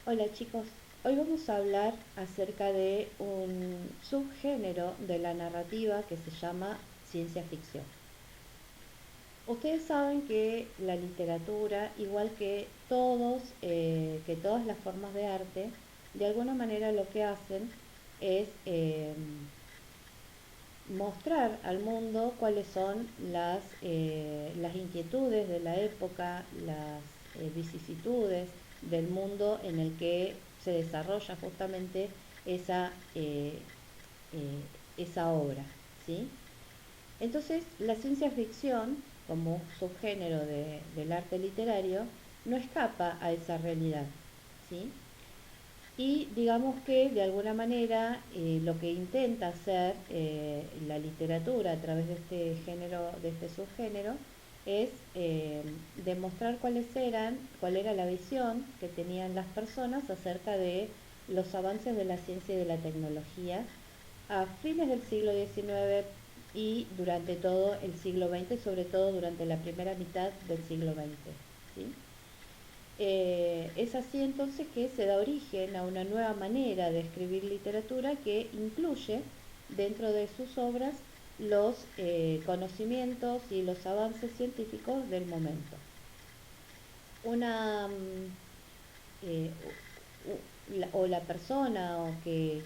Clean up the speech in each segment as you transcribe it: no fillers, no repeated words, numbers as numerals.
Hola chicos, hoy vamos a hablar acerca de un subgénero de la narrativa que se llama ciencia ficción. Ustedes saben que la literatura, igual que todas las formas de arte, de alguna manera lo que hacen es mostrar al mundo cuáles son las inquietudes de la época, las vicisitudes del mundo en el que se desarrolla justamente esa, eh, eh, esa obra, ¿sí? Entonces, la ciencia ficción, como subgénero del arte literario, no escapa a esa realidad, ¿sí? Y digamos que de alguna manera lo que intenta hacer la literatura a través de este género, de este subgénero, es demostrar cuál era la visión que tenían las personas acerca de los avances de la ciencia y de la tecnología a fines del siglo XIX y durante todo el siglo XX, y sobre todo durante la primera mitad del siglo XX, ¿sí? Es así entonces que se da origen a una nueva manera de escribir literatura que incluye dentro de sus obras los conocimientos y los avances científicos del momento. Una eh, o la persona que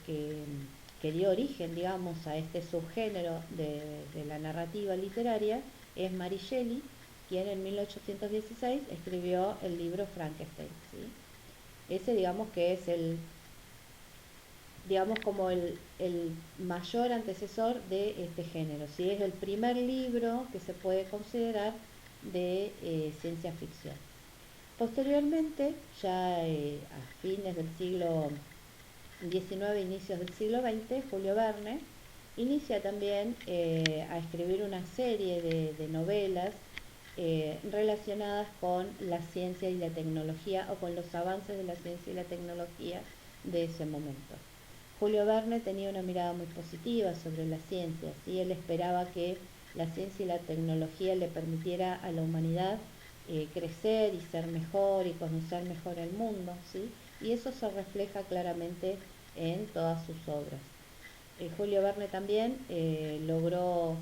dio origen, digamos, a este subgénero de la narrativa literaria es Mary Shelley, quien en 1816 escribió el libro Frankenstein, ¿sí? Ese digamos que es digamos como el mayor antecesor de este género, ¿sí? Es el primer libro que se puede considerar de ciencia ficción. Posteriormente, ya a fines del siglo XIX, inicios del siglo XX, Julio Verne inicia también a escribir una serie de novelas relacionadas con la ciencia y la tecnología o con los avances de la ciencia y la tecnología de ese momento. Julio Verne tenía una mirada muy positiva sobre la ciencia, ¿sí? Él esperaba que la ciencia y la tecnología le permitiera a la humanidad crecer y ser mejor y conocer mejor el mundo, ¿sí? Y eso se refleja claramente en todas sus obras. Julio Verne también logró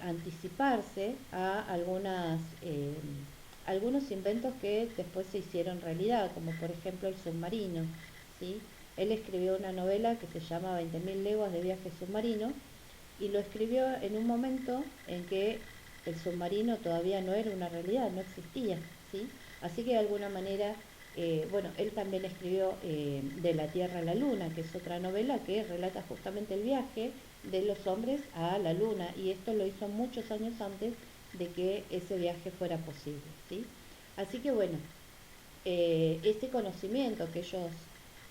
anticiparse a algunos inventos que después se hicieron realidad, como por ejemplo el submarino, ¿sí? Él escribió una novela que se llama 20.000 leguas de viaje submarino y lo escribió en un momento en que el submarino todavía no era una realidad, no existía, ¿sí? Así que de alguna manera, bueno, él también escribió De la Tierra a la Luna, que es otra novela que relata justamente el viaje de los hombres a la Luna, y esto lo hizo muchos años antes de que ese viaje fuera posible, ¿sí? Así que bueno, este conocimiento que ellos,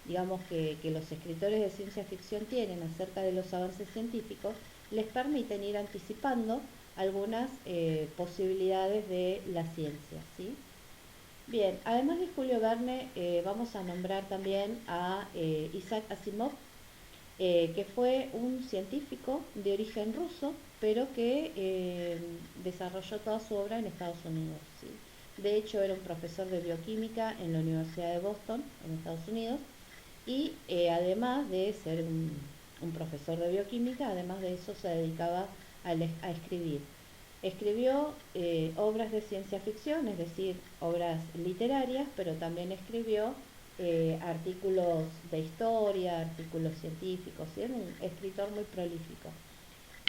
digamos que los escritores de ciencia ficción tienen acerca de los avances científicos, les permiten ir anticipando algunas posibilidades de la ciencia, ¿sí? Bien, además de Julio Verne, vamos a nombrar también a Isaac Asimov, que fue un científico de origen ruso, pero que desarrolló toda su obra en Estados Unidos, ¿sí? De hecho, era un profesor de bioquímica en la Universidad de Boston, en Estados Unidos, y además de ser un profesor de bioquímica, además de eso se dedicaba a escribir. Escribió obras de ciencia ficción, es decir, obras literarias, pero también escribió artículos de historia, artículos científicos, ¿sí? Era un escritor muy prolífico.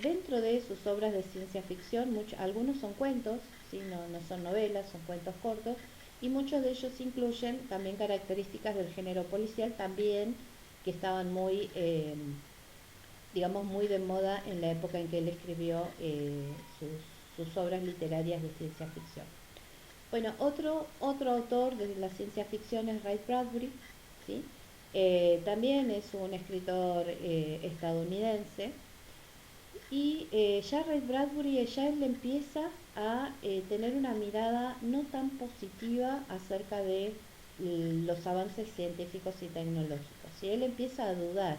Dentro de sus obras de ciencia ficción, algunos son cuentos, ¿sí? No son novelas, son cuentos cortos, y muchos de ellos incluyen también características del género policial, también que estaban muy, digamos, muy de moda en la época en que él escribió sus obras literarias de ciencia ficción. Bueno, otro autor de la ciencia ficción es Ray Bradbury, ¿sí? También es un escritor estadounidense y ya Ray Bradbury ya él empieza a tener una mirada no tan positiva acerca de los avances científicos y tecnológicos. Y él empieza a dudar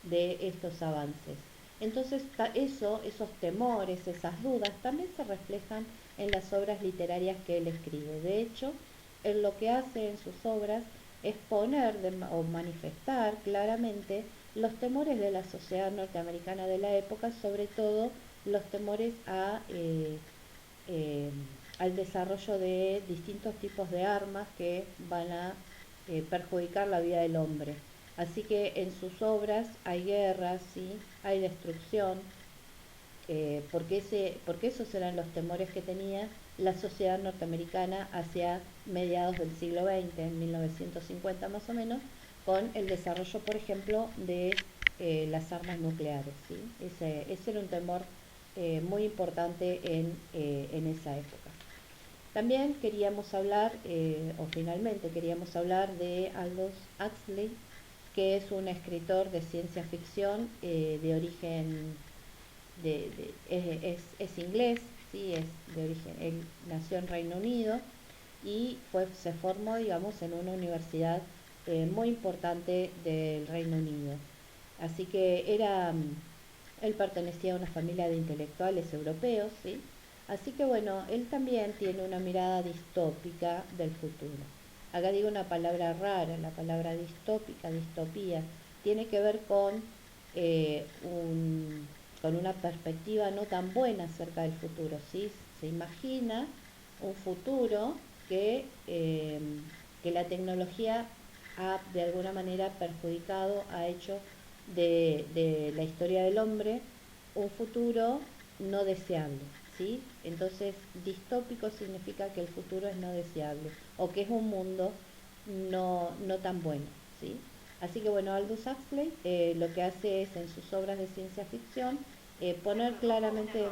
de estos avances. Entonces esos temores, esas dudas también se reflejan en las obras literarias que él escribe. De hecho, él lo que hace en sus obras es poner o manifestar claramente los temores de la sociedad norteamericana de la época, sobre todo los temores eh, al desarrollo de distintos tipos de armas que van a perjudicar la vida del hombre. Así que en sus obras hay guerras, ¿sí? Hay destrucción, porque esos eran los temores que tenía la sociedad norteamericana hacia mediados del siglo XX, en 1950 más o menos, con el desarrollo, por ejemplo, de las armas nucleares. ¿Sí? Ese era un temor muy importante en esa época. También queríamos hablar, o finalmente queríamos hablar de Aldous Huxley, que es un escritor de ciencia ficción de origen es inglés, ¿sí? Es de origen, él nació en Reino Unido y se formó, digamos, en una universidad muy importante del Reino Unido. Así que él pertenecía a una familia de intelectuales europeos, ¿sí? Así que bueno, él también tiene una mirada distópica del futuro. Acá digo una palabra rara, la palabra distópica, distopía, tiene que ver eh, un, con una perspectiva no tan buena acerca del futuro, ¿sí? Se imagina un futuro que la tecnología ha de alguna manera perjudicado, ha hecho de la historia del hombre un futuro no deseable, ¿sí? Entonces, distópico significa que el futuro es no deseable o que es un mundo no tan bueno, ¿sí? Así que bueno, Aldous Huxley lo que hace es en sus obras de ciencia ficción poner claramente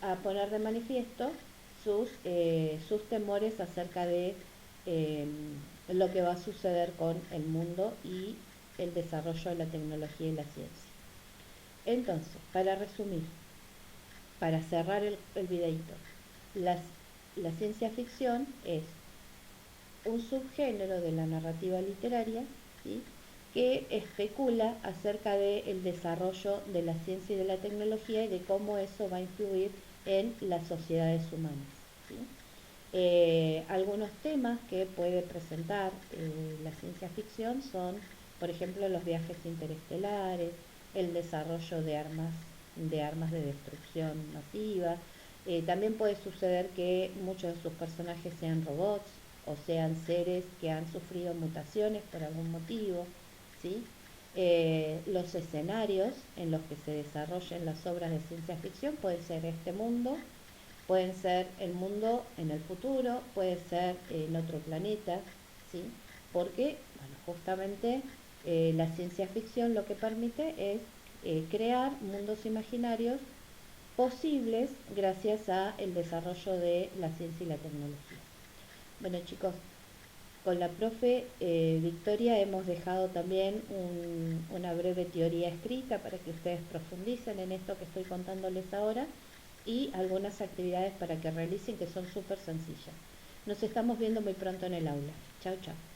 a poner de manifiesto sus temores acerca de eh, lo que va a suceder con el mundo y el desarrollo de la tecnología y la ciencia. Entonces, para resumir, para cerrar el videito, las, la ciencia ficción es un subgénero de la narrativa literaria, ¿sí? Que especula acerca del desarrollo de la ciencia y de la tecnología y de cómo eso va a influir en las sociedades humanas. ¿Sí? Algunos temas que puede presentar la ciencia ficción son, por ejemplo, los viajes interestelares, el desarrollo de armas de destrucción masiva. También puede suceder que muchos de sus personajes sean robots o sean seres que han sufrido mutaciones por algún motivo, ¿sí? Los escenarios en los que se desarrollen las obras de ciencia ficción pueden ser este mundo, pueden ser el mundo en el futuro, puede ser en otro planeta, ¿sí? Porque, bueno, justamente la ciencia ficción lo que permite es crear mundos imaginarios posibles gracias a el desarrollo de la ciencia y la tecnología. Bueno, chicos, con la profe Victoria hemos dejado también una breve teoría escrita para que ustedes profundicen en esto que estoy contándoles ahora y algunas actividades para que realicen que son súper sencillas. Nos estamos viendo muy pronto en el aula. Chao, chao.